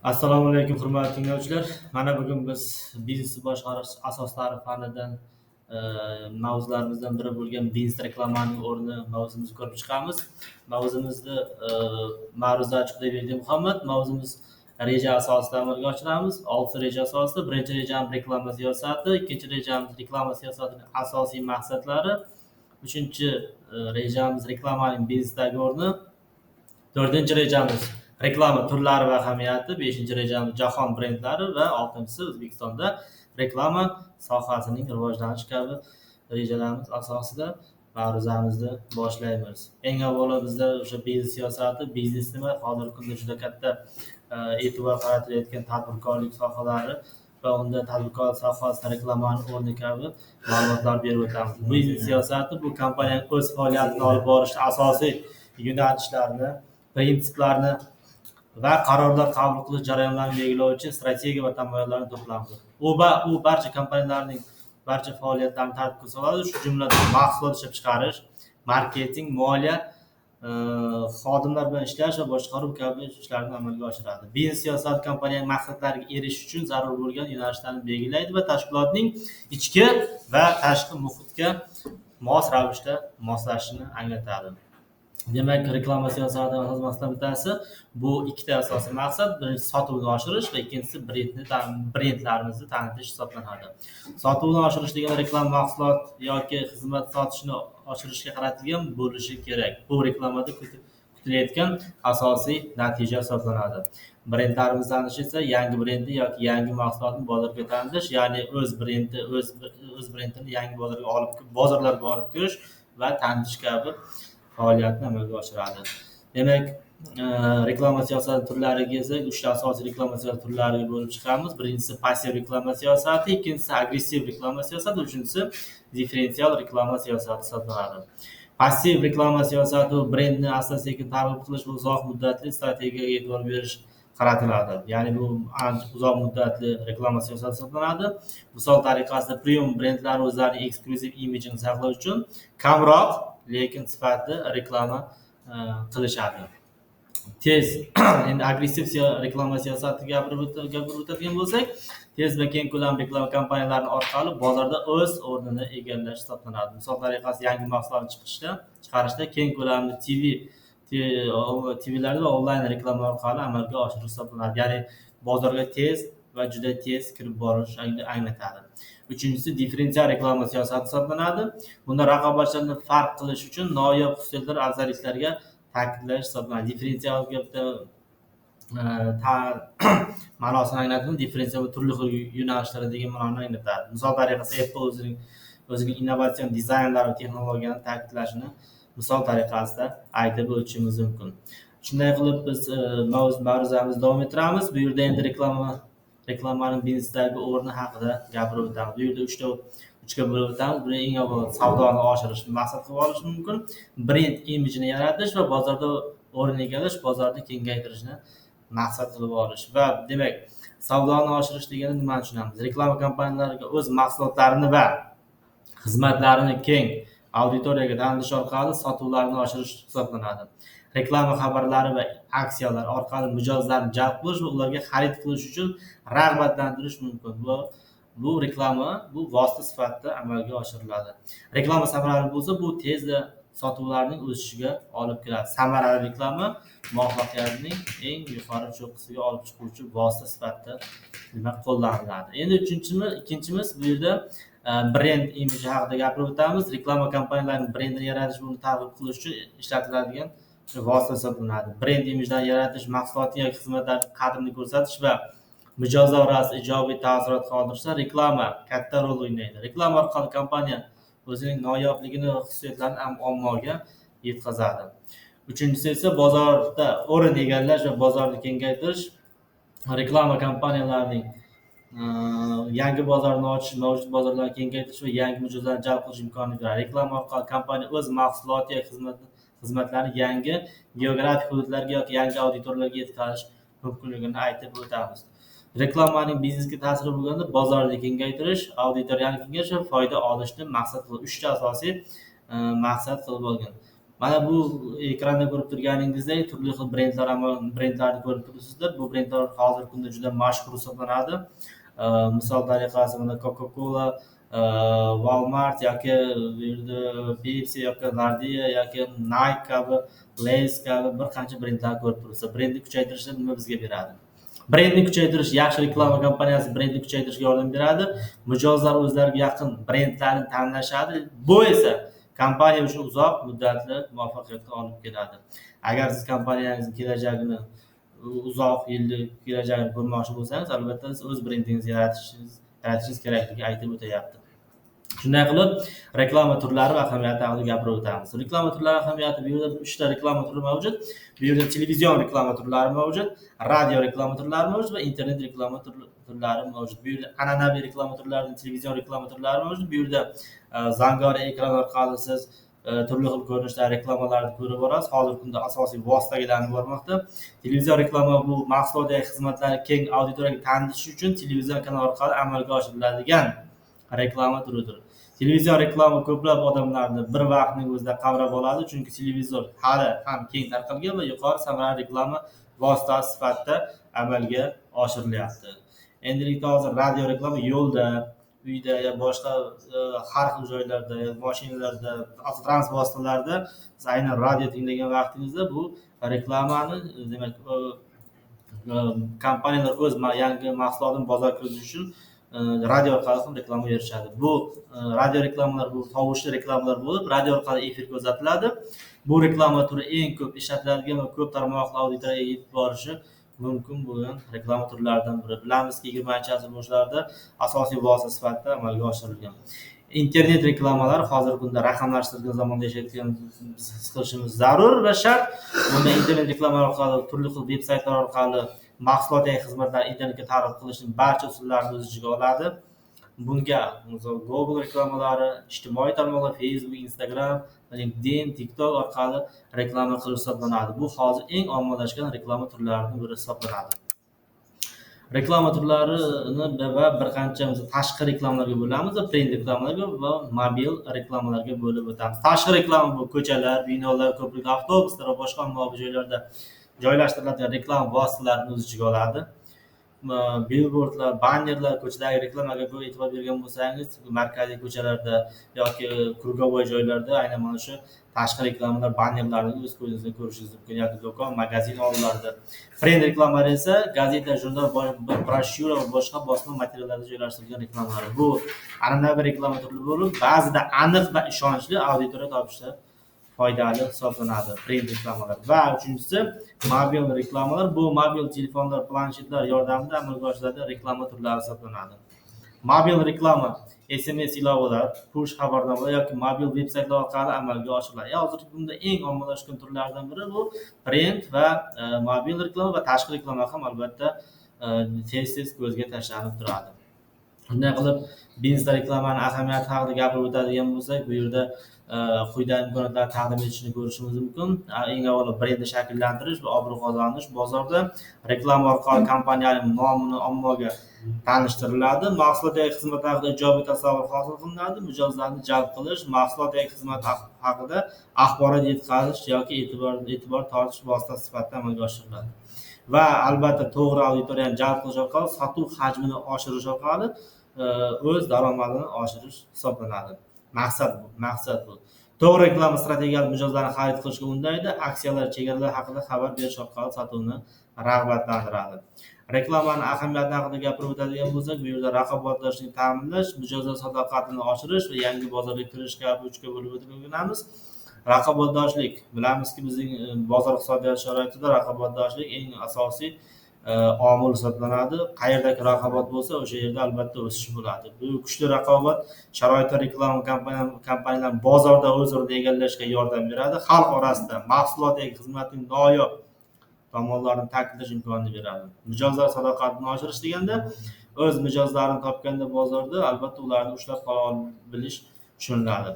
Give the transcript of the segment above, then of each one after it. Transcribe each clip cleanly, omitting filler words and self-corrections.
Assalomu alaykum hurmatli tinglovchilar. Mana bugun biz biznesni boshqarish asoslari fanidan mavzularimizdan biri bo'lgan biznes reklamaning o'rni mavzumizni ko'rib chiqamiz. Mavzumizni ma'ruzachi Xudoyberdi Muhammad. Mavzumiz reja asosida amalga oshiramiz. 6 reja asosida. Birinchi rejamiz reklama siyosati, ikkinchi rejamiz reklama siyosatining asosiy maqsadlari, uchinchi rejamiz reklamaning biznesdagi o'rni, to'rtinchi rejamiz reklama turlari va ahamiyati, 5-rejamiz jahon brendlari va 6-si O'zbekistonda reklama sohasining rivojlanishi kabi rejalarimiz asosida ma'ruzamizni boshlaymiz. Eng avvalo bizda o'sha biznes siyosati, biznes nima, hozirgi kunda juda katta e'tibor qaratilayotgan tadbirkorlik sohalari va unda tadbirkorlik sohasida reklamaning o'rni kabi ma'lumotlar berib o'tamiz. Biznes siyosati bu kompaniyaning o'z faoliyatini olib borishda asosiy yo'nalishlarini, prinsiplarni va qarorlar qabul qilish jarayonlarini belgilovchi strategiya va tamoyillarni to'plamidir. U barcha kompaniyalarning barcha faoliyatlarini tartibga soladi, shu jumladan mahsulot ishlab chiqarish, marketing, moliya, xodimlar bilan ishlash va boshqaruv kabi ishlarni amalga oshiradi. Biznes siyosati kompaniyaning maqsadlariga erishish uchun zarur bo'lgan yo'nalishlarni belgilaydi va tashkilotning ichki va tashqi muhitga mos ravishda moslashishini anglatadi. Demak, reklama siyosatining asosiy maqsadlaridan bittasi bu ikkita asosiy maqsad. Birinchisi sotuvni oshirish va ikkinchisi brendlarimizni tanitish hisoblanadi. Sotuvni oshirish degani reklama mahsulot yoki xizmat sotishni oshirishga qaratilgan bo'lishi kerak. Bu reklamada kutilayotgan asosiy natija hisoblanadi. Brendlarimizni tanitish esa yangi brendi yoki yangi mahsulotni bozorga tanitish, ya'ni o'z brendini yangi bozorlarga olib kirish va tanitish kabi faoliyatni amalga oshiradi. Demak, reklama siyosati turlariga esa 3 asosiy reklama siyosati turlariga bo'lib chiqamiz. Birinchisi passiv reklama siyosati, ikkinchisi agressiv reklama siyosati, uchinchisi differensial reklama siyosati hisoblanadi. Passiv reklama siyosati brendni asta-sekin targ'ib qilish va uzoq muddatli strategiyaga e'tibor berish qaratiladi. Ya'ni bu uzoq muddatli reklama siyosati hisoblanadi. Misol tariqasida premium brendlar o'zlarining eksklyuziv imijini saqlash uchun kamroq lekin sifatli reklama qilishadi. Tez endi agressiv reklama siyosatiga gapirib o'tadigan bo'lsak, tez va keng ko'lamli reklama kampaniyalari orqali bozorda o'z o'rnini egallash hisoblanadi. Misol tariqasida yangi mahsulotni chiqarishda keng ko'lamli TVlarda va onlayn reklama orqali amalga oshirish hisoblanadi. Ya'ni bozorga tez va juda tez kirib borish anglatadi. Uchinchisi differensial reklama siyosati hisoblanadi. Bunda raqobatchilarni farq qilish uchun noyob xususiyatlar, afzalliklarga ta'kidlash hisoblanadi. Differensial gapda ma'nosini anglatadi. Differensial turli xil yo'nalishlari degan ma'noni anglatadi. Misol tariqasida Apple o'zining innovatsion dizaynlar va texnologiyani ta'kidlashini misol tariqasida aytib o'tishimiz mumkin. Shunday qilib biz ma'ruzamizni davom ettiramiz. Bu yerda endi reklamaning biznesdagi o'rni haqida gapirib o'tamiz. Bu yerda 3ga bo'lib o'tamiz. Buni eng avvalo savdoni oshirishni maqsad qilib olish mumkin. Brend imijini yaratish va bozorda o'rin egallash, bozorni kengaytirishni maqsad qilib olish. Va demak, savdoni oshirish degani nimani tushunamiz? Reklama kompaniyalariga o'z mahsulotlarini va xizmatlarini keng auditoriyaga tanitish orqali sotuvlarni oshirish hisoblanadi. Reklama xabarlari va aksiyalar orqali mijozlarni jalb qilish va ularga xarid qilish uchun rag'batlantirish mumkin. Bu reklama vosita sifatida amalga oshiriladi. Reklama samarali bo'lsa, bu tezda sotuvlarning o'sishiga olib keladi. Samarali reklama muvaffaqiyatning eng yuqori cho'qqisiga olib chiquvchi vosita sifatida qo'llaniladi. Endi ikkinchimiz bu yerda brend imiji haqida gapirib o'tamiz. Reklama kompaniyalarining brendini yaratish, buni targ'ib qilish uchun ishlatiladigan vosita hisoblanadi. Brend imijini yaratish, mahsulotni yoki xizmatlarning qadrini ko'rsatish va mijozlar orasida ijobiy taassurot qoldirishda reklama katta rol o'ynaydi. Reklama orqali kompaniya o'zining noyobligini va xususiyatlarini ommaga yetkazadi. Uchinchisi esa bozorda o'rin egallash va bozorni kengaytirish. Reklama kompaniyalarining yangi bozorni ochish, mavjud bozorlarni kengaytirish va yangi mijozlarni jalb qilish imkonini beradi. Reklama orqali kompaniya o'z mahsuloti yoki xizmatlarini yangi geografik hududlarga yoki yangi auditoriyalarga yetkazish mumkinligini aytib o'tamiz. Reklamaning biznesga ta'siri bo'lganda bozorni kengaytirish, auditoriyani kengayish va foyda olishni maqsad qilib 3 asosiy maqsad qilib olgan. Mana bu ekranda ko'rib turganingizdek turli xil brendlarni ko'rib turibsizlar. Bu brendlar hozirgi kunda juda mashhur hisoblanadi. Misol tariqasida mana Coca-Cola, Walmart yoki bu yerda Pepsi yoki Nardia yoki Nike kabi, Lay's kabi bir qancha brendlar ko'rib turibsiz. Brendni kuchaytirishni nima bizga beradi? Brendni kuchaytirish, yaxshi reklama kompaniyasi brendni kuchaytirishga yordam beradi. Mijozlar o'zlariga yaqin brendlarni tanlashadi. Bu esa kompaniya uchun uzoq muddatli muvaffaqiyatga olib keladi. Agar siz kompaniyangizning kelajagini uzoq yillik kelajagini ko'rmoqchi bo'lsangiz, albatta siz o'z brendingizni yaratishingiz kerakligi aytib o'tyapti. Shunday qilib, reklama turlari va ahamiyati haqida gapirib o'tamiz. Reklama turlari ahamiyati: bu yerda 3 ta reklama turi mavjud. Bu yerda televizion reklama turlari mavjud, radio reklama turlari mavjud va internet reklama turlari mavjud. Bu yerda an'anaviy reklama turlari, televizion reklama turlari mavjud. Bu yerda zangori ekran orqali siz turli xil ko'rinishda reklamalarni ko'rib borasiz. Hozirgi kunda asosiy vositaga aylanib bormoqda. Televizion reklama bu mahsulot va xizmatlarni keng auditoriyaga tanitish uchun televizion kanal orqali amalga oshiriladigan reklama turidir. Televizion reklama ko'plab odamlarni bir vaqtning o'zida qamrab oladi, chunki televizor hali ham keng tarqalgan va yuqori samarali reklama vositasi sifatida amalga oshirilyapti. Endilikda hozir radio reklama yo'lda, uyda ya boshqa har xil joylarda, mashinalarda, avtotransport vositalarida siz aynan radio tinglagan vaqtingizda bu reklamani, demak, kompaniyalar o'z yangi mahsulotini bozorga kiritish uchun radio orqali ham reklama berishadi. Bu radio reklamalar, bu tovushli reklamalar bo'lib, radio orqali efirga uzatiladi. Bu reklama turi eng ko'p ishlatiladigan va ko'p tarmoqli auditoriyaga yetib borishi mumkin bo'lgan reklama turlaridan biri. Bilamizki, 20-asr boshlarida asosiy vosita sifatida amalga oshirilgan. Internet reklamalar hozirgi kunda raqamlashtirilgan zamonda yashayotganimizni his qilishimiz zarur va shart. Bunda internet reklamalar orqali, turli xil veb-saytlar orqali mahsulot va xizmatlarni internetga targ'ib qilishning barcha usullarini o'z ichiga oladi. Bunga Google reklamalari, ijtimoiy tarmoqlar Facebook, Instagram, LinkedIn, TikTok orqali reklama qilish hisoblanadi. Bu hozir eng ommalashgan reklama turlarining biri hisoblanadi. Reklama turlarini va bir qancha tashqi reklamalarga bo'lamiz va brend reklamalarga va mobil reklamalarga bo'lib o'tamiz. Tashqi reklama bu ko'chalar, binolar, ko'prik, avtobuslar va boshqa ommaviy joylarda joylashtiriladigan reklama vositalarini o'z ichiga oladi. Billboardlar, bannerlar, ko'chadagi reklamaga ko'p e'tibor bergan bo'lsangiz, markaziy ko'chalarda yoki krugovoy joylarda aynan mana shu tashqi reklamalar, bannerlarni o'z ko'zingizda ko'rishingiz mumkin, yoki do'kon, magazin oldlarida. Brend reklamalari esa gazeta, jurnal, broshyura va boshqa bosma materiallarda joylashtirilgan reklamalar. Bu an'anaviy reklama turi bo'lib, ba'zida aniq va ishonchli auditoriya topishda foydali hisoblanadi brend reklamalar. Va uchinchisi mobil reklamalar. Bu mobil telefonlar, planshetlar yordamida amalga oshiriladigan reklama turlari hisoblanadi. Mobil reklama SMS ilovalar, push xabarnomalar yoki mobil veb-saytlar orqali amalga oshiriladi. Hozirgi kunda eng ommalashgan turlardan biri bu brend va mobil reklama va tashqi reklama ham albatta tez-tez ko'zga tashlanib turadi. Bunday qilib, biznes reklamani ahamiyati haqida gapirib o'tadigan bo'lsak, bu yerda quyidagi imkoniyatlarni taqdim etishni ko'rishimiz mumkin. Eng avvalo brendni shakllantirish va obro' qozonish. Bozorda reklama orqali kompaniyaning nomini ommaga tanishtiriladi. Mahsulot yoki xizmat haqida ijobiy tasavvur hosil qilinadi. Mijozlarni jalb qilish, mahsulot yoki xizmat haqida axborot yetkazish yoki e'tibor tortish vositasi sifatida amalga oshiriladi. Va albatta to'g'ri auditoriyani jalb qilish orqali sotuv hajmini oshirish orqali o'z daromadini oshirish hisoblanadi. Maqsad bu. To'g'ri reklama strategiyasi mijozlarni xarid qilishga undaydi, aksiyalar, chegaralar haqida xabar berish orqali sotuvni rag'batlantiradi. Reklamaning ahamiyati haqida gapirib o'tadigan bo'lsak, bu yerda raqobatbardoshlikni ta'minlash, mijozlar sadoqatini oshirish va yangi bozorga kirish kabi uchga bo'lib o'tilganamiz. Raqobatbardoshlik, bilamizki, bizning bozor iqtisodiyoti sharoitida raqobatbardoshlik eng asosiy omil hisoblanadi. Qayerdagi raqobat bo'lsa, o'sha yerda albatta o'sish bo'ladi. Bu kuchli raqobat sharoitda reklama kompaniyalar bozorda o'z o'rnini egallashga yordam beradi. Xalq orasida mahsulot yoki xizmatning noyob tomonlarini ta'kidlash imkonini beradi. Mijozlar sadoqatini oshirish deganda, o'z mijozlarini topganda bozorda albatta ularni ushlab qola bilish tushuniladi.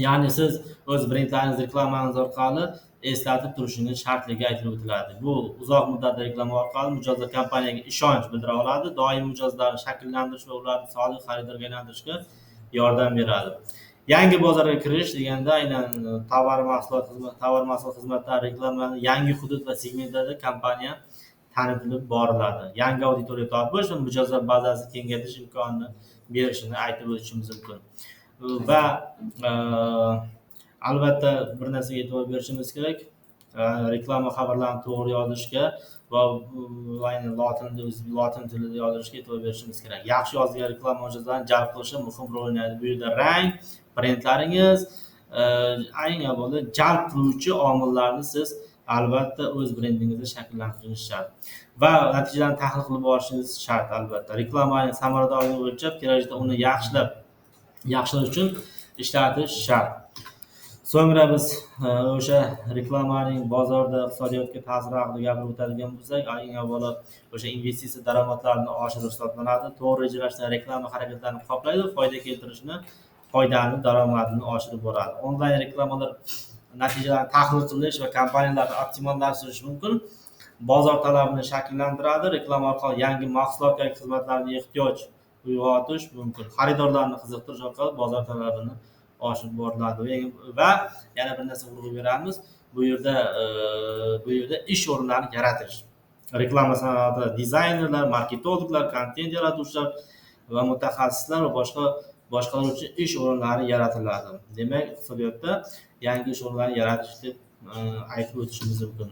Ya'ni siz o'z brendlaringiz reklamangiz orqali eslatib turishingiz shartligi aytilib o'tiladi. Bu uzoq muddatli reklama orqali mijozlar kompaniyaga ishonch bildira oladi, doim mijozlarni shakllantirish va ularni sodiq xaridorga aylantirishga yordam beradi. Yangi bozorga kirish deganda aynan tovar mahsulot xizmatlar reklamani yangi hudud va segmentlarda kompaniya tanitib boriladi. Yangi auditoriya topish va mijozlar bazasini kengaytirish imkonini berishini aytib o'tishimiz mumkin. Va albatta bir narsaga e'tibor berishimiz kerak. Reklama xabarlarini to'g'ri yozishga va aynan lotin tilida yozishga e'tibor berishimiz kerak. Yaxshi yozilgan reklama mijozlarni jalb qilishi muhim rol o'ynaydi. Bu yerda rang, brendlaringiz eng avvalo jalb qiluvchi omillarni siz albatta o'z brendingizni shakllantirishingiz shart va natijalarni tahlil qilib borishingiz shart. Albatta reklamaning samaradorligini o'lchab, kelajakda uni yaxshilash uchun ishlatish shart. So'ngra biz o'sha reklamaning bozorda iqtisodiyotga ta'siri haqida gapirib o'tadigan bo'lsak, eng avvalo o'sha investitsiya daromadlarini oshirish hisoblanadi. To'g'ri rejalashtirilgan reklama harakatlarini qoplaydi, foydani, daromadini oshirib boradi. Onlayn reklamalar natijalarni tahlil qilish va kompaniyalarni optimallashtirish mumkin. Bozor talabini shakllantiradi. Reklama orqali yangi mahsulot yoki xizmatlarga ehtiyoj uyg'otish mumkin. Xaridorlarni qiziqtirish orqali bozor talabini oshirib boriladi va yana bir narsa urg'u beramiz. Bu yerda ish o'rinlarini yaratish. Reklama sanoatida dizaynerlar, marketologlar, kontent yaratuvchilar va mutaxassislar va boshqalar uchun ish o'rinlari yaratiladi. Demak, iqtisodiyotda yangi ish o'rinlarini yaratish deb aytib o'tishimiz mumkin.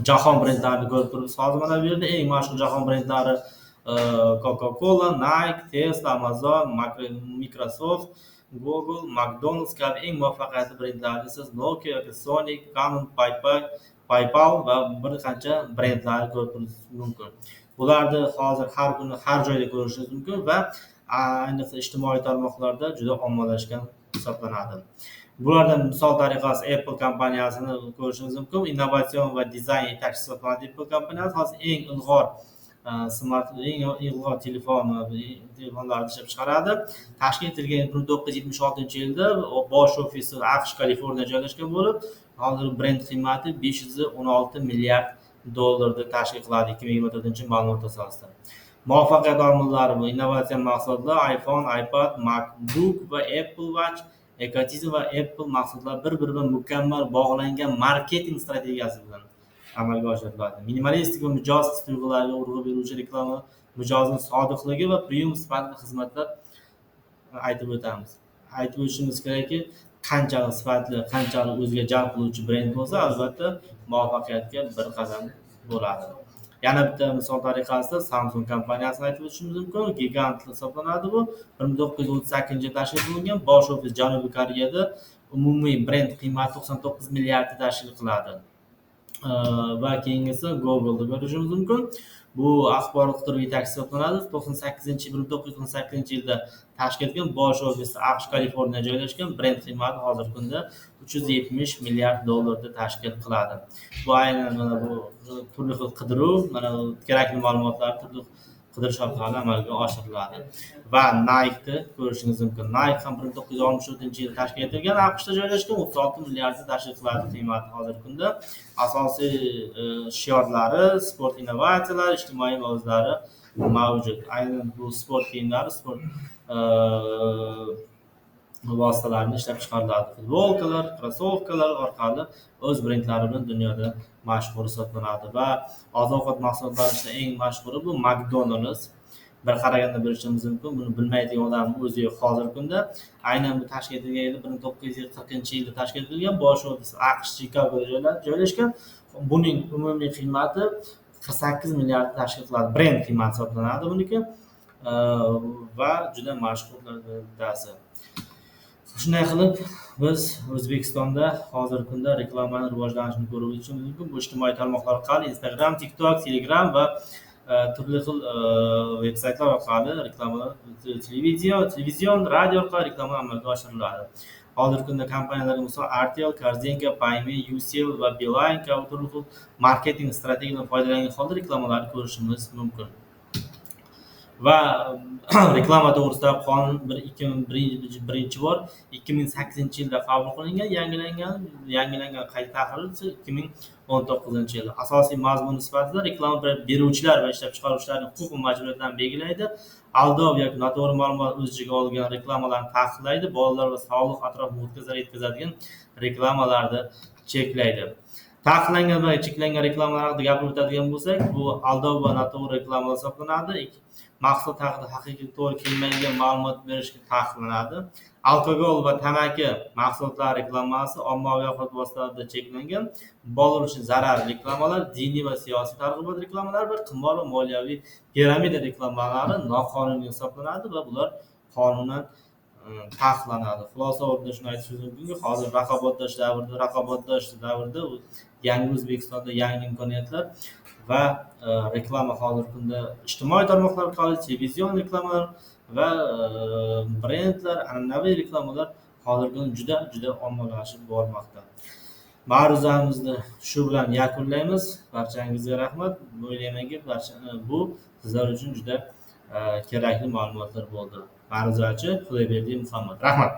Jahon brendlarini ko'rib turibsiz. Hozir mana bu yerda eng mashhur jahon brendlari Coca-Cola, Nike, Tesla, Amazon, Microsoft, Google, McDonald's kabi eng muvaffaqiyatli brendlarni siz Nokia yoki Sony, Canon, PayPal va bir qancha brendlarni ko'rib turishingiz mumkin. Bularni hozir har kuni har joyda ko'rishingiz mumkin va ayniqsa ijtimoiy tarmoqlarda juda ommalashgan hisoblanadi. Bulardan misol tariqasida Apple kompaniyasini ko'rishingiz mumkin. Innovatsion va dizayn yetakchisi hisoblanadi. Apple kompaniyasi hozir eng ilg'or telefonlarni ishlab chiqaradi. Tashkil etilgan 1976-yilda bosh ofisi AQSh Kaliforniya joylashgan bo'lib, hozir brend qiymati $516 milliard tashkil qiladi 2024-ma'lumot asosida. Muvaffaqiyat omillari bu innovatsion mahsulotlar iPhone, iPad, MacBook va Apple Watch, ekotizm va Apple mahsulotlari bir-biri bilan mukammal bog'langan marketing strategiyasi bilan amalga oshiriladi. Minimalistik va mijoz tuyg'ulariga urg'u beruvchi reklama mijozning sodiqligi va premium sifatli xizmatlar aytib o'tamiz. Aytib o'tishimiz kerakki, qanchalik sifatli, qanchalik o'ziga jalb qiluvchi brend bo'lsa, albatta muvaffaqiyatga bir qadam bo'ladi. Yana bitta misol tariqasida Samsung kompaniyasini aytib o'tishimiz mumkin. Gigant hisoblanadi bu. 1938-yilda tashkil qilingan, bosh ofis Janubiy Koreyada, umumiy brend qiymati 99 milliardni tashkil qiladi. Va keyingisi Google'da ko'rishimiz mumkin. Bu axborot-qidiruv yetakchisi hisoblanadi. 1998-yilda tashkil etilgan, bosh ofisi AQSh Kaliforniya joylashgan, brend qiymati hozirgi kunda $370 milliard tashkil qiladi. Bu aynan mana bu turli xil qidiruv, mana kerakli ma'lumotlarni turli qidirish orqali amalga oshiriladi. Va Nike'ni ko'rishingiz mumkin. Nike ham 1964-yilda tashkil etilgan, AQShda joylashgan, 36 milliardni tashkil qiladi qiymati hozirgi kunda. Asosiy shiorlari, sport innovatsiyalari, ijtimoiy mavzular mavjud. Aynan bu sport kiyimlari, sport vositalarini ishlab chiqariladi. Futbolkalar, krossovkalar orqali o'z brendlari bilan dunyoda mashhur hisoblanadi va oziq-ovqat mahsulotlarining eng mashhuri bu McDonald's. Bir qaraganda bilishimiz mumkin, buni bilmaydigan odam o'zi yo'q hozirgi kunda. Aynan bu tashkil etilgan yili 1940-yilda tashkil etilgan, bosh ofisi AQSh Chikagoda joylashgan. Buning umumiy qiymati 48 milliard tashkil qiladi. Brend qiymati hisoblanadi buniki va juda mashhurlardan birasi. Shunday qilib biz O'zbekistonda hozirgi kunda reklamani rivojlanishini ko'rib o'tishimiz mumkin. Bu ijtimoiy tarmoqlar orqali Instagram, TikTok, Telegram va turli xil veb-saytlar orqali reklamalar, televizion, radio orqali reklama amalga oshiriladi. Hozirgi kunda kompaniyalarga misol RTL, Korzinka, Payme, UCL va Beeline kabi turli xil marketing strategiyalardan foydalangan holda reklamalarni ko'rishimiz mumkin. va reklama to'g'risidagi qonun 2001 bor 2008-yilda qabul qilingan, yangilangan qayta tahrirlanishi 2019-yilda. Asosiy mazmuni sifatida reklama beruvchilar va ishlab chiqaruvchilarning huquq va majburiyatlarini belgilaydi. Aldov yoki noto'g'ri ma'lumot o'z ichiga olgan reklamalarni taqiqlaydi. Bolalar va sog'liq atrof-muhitga zarar yetkazadigan reklamalarni cheklaydi. Taqiqlangan va cheklangan reklamalar haqida gapirib o'tadigan bo'lsak, bu aldov va noto'g'ri reklamalar hisoblanadi. Mahsulot haqida haqiqiy to'g'ri kelmaydigan ma'lumot berishga taqiqlanadi. Alkogol va tamaki mahsulotlari reklamasi ommaviy axborot vositalarida cheklangan. Bolalar uchun zararli reklamalar, diniy va siyosiy targ'ibot reklamalari va qimor va moliyaviy piramida reklamalari noqonuniy hisoblanadi va bular qonunan taqiqlanadi. Xulosa o'rnida shuni aytishimiz mumkinki, hozir raqobatdosh davrda yangi O'zbekistonda yangi imkoniyatlar va reklama hozirgi kunda ijtimoiy tarmoqlar orqali televizion reklamalar va brendlar, an'anaviy reklamalar hozirgi kunda juda ommalashib bormoqda. Ma'ruzamizni shu bilan yakunlaymiz. Barchangizga rahmat. O'ylaymanki, bu sizlar uchun juda kerakli ma'lumotlar bo'ldi. Ma'ruzachi Xudoyberdiyev Muhammad. Rahmat.